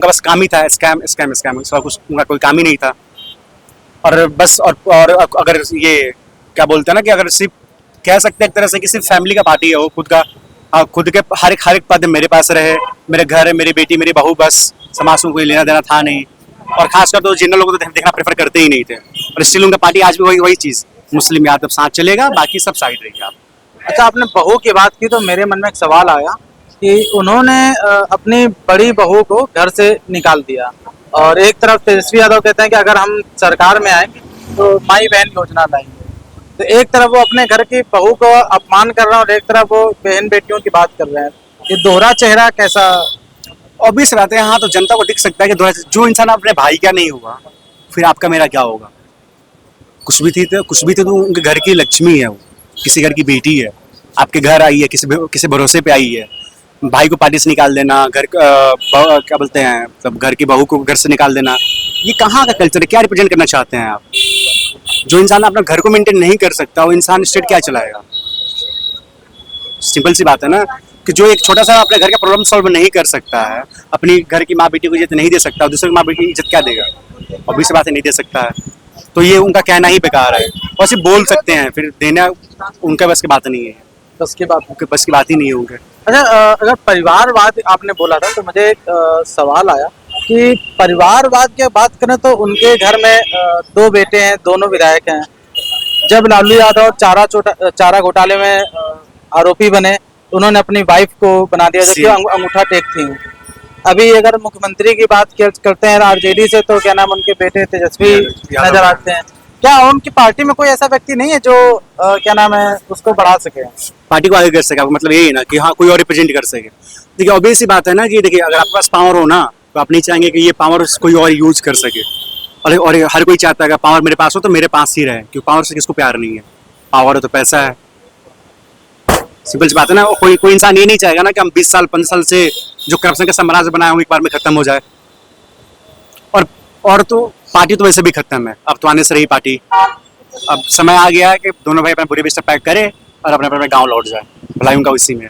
उनका बस काम ही था स्कैम स्कैम स्कैम, उसका कुछ उनका कोई काम ही नहीं था। और बस और अगर ये क्या बोलते हैं ना कि अगर सिर्फ कह सकते हैं एक तरह से कि सिर्फ फैमिली का पार्टी है वो, खुद का खुद के हर एक पद मेरे पास रहे, मेरे घर है, मेरी बेटी, मेरी बहू, बस समाज को कोई लेना देना था नहीं। और खासकर तो जिन लोगों को तो देखना प्रेफर करते ही नहीं थे, और स्टिल उनका पार्टी आज भी वही वही चीज़, मुस्लिम यादव साथ चलेगा, बाकी सब साइड रहेगा। अच्छा, आपने बहू की बात की तो मेरे मन में एक सवाल आया कि उन्होंने अपनी बड़ी बहू को घर से निकाल दिया, और एक तरफ तेजस्वी यादव कहते हैं कि अगर हम सरकार में आएंगे तो माई बहन योजना लाएंगे। तो एक तरफ वो अपने घर की बहू को अपमान कर रहे हैं और एक तरफ वो बहन बेटियों की बात कर रहे हैं। ये दोहरा चेहरा कैसा? ऑब्वियस रहते हैं, हाँ, तो जनता को दिख सकता है कि जो इंसान अपने भाई का नहीं हुआ, फिर आपका मेरा क्या होगा। कुछ भी थी तो उनके घर की लक्ष्मी है वो, किसी घर की बेटी है, आपके घर आई है, किसी भरोसे पे आई है। भाई को पार्टी से निकाल देना, क्या बोलते हैं, मतलब घर की बहू को घर से निकाल देना, ये कहाँ का कल्चर है? क्या रिप्रेजेंट करना चाहते हैं आप? जो इंसान अपना घर को मेंटेन नहीं कर सकता, वो इंसान स्टेट क्या चलाएगा? सिंपल सी बात है ना कि जो एक छोटा सा अपने घर का प्रॉब्लम सॉल्व नहीं कर सकता है, अपनी घर की माँ बेटी को इज्जत नहीं दे सकता, दूसरे की माँ बेटी की इज्जत क्या देगा? ऑब्वियस सी बात है, नहीं दे सकता है। तो ये उनका कहना ही बेकार है, और सिर्फ बोल सकते हैं, फिर देना उनका बस की बात नहीं है, बस की बात? उनके बस की बात ही नहीं है उनके। अच्छा, अगर परिवारवाद आपने बोला था तो मुझे एक सवाल आया कि परिवारवाद की बात करें तो उनके घर में दो बेटे हैं, दोनों विधायक हैं। जब लालू यादव चारा घोटाले में आरोपी बने, उन्होंने अपनी वाइफ को बना दिया, जबकि अंगूठा टेक थी। अभी अगर मुख्यमंत्री की बात करते हैं आरजेडी से, तो क्या नाम, उनके बेटे तेजस्वी नजर आते हैं। क्या उनकी पार्टी में कोई ऐसा व्यक्ति नहीं है जो क्या नाम है, उसको बढ़ा सके, पार्टी को आगे कर सके? मतलब यही है ना कि हाँ, कोई और रिप्रेजेंट कर सके। देखिए, ऑब्वियस सी बात है ना कि देखिए, अगर आपके पास पावर हो ना, तो आप नहीं चाहेंगे कि ये पावर कोई और यूज कर सके। और हर कोई चाहता है कि पावर मेरे पास हो तो मेरे पास ही रहे, क्योंकि पावर से किसको प्यार नहीं है? पावर है तो पैसा है, सिंपल सी बात है ना। कोई इंसान ये नहीं चाहेगा ना कि हम 20 साल 15 साल से जो करप्शन का साम्राज्य बनाया हुआ एक बार में खत्म हो जाए। और तो पार्टी तो वैसे भी खत्म है, अब तो आने से रही पार्टी। अब समय आ गया है कि दोनों भाई अपना पूरे बिस्तर पैक करे और अपने अपने गाँव लौट जाए, भलाई उनका उसी में।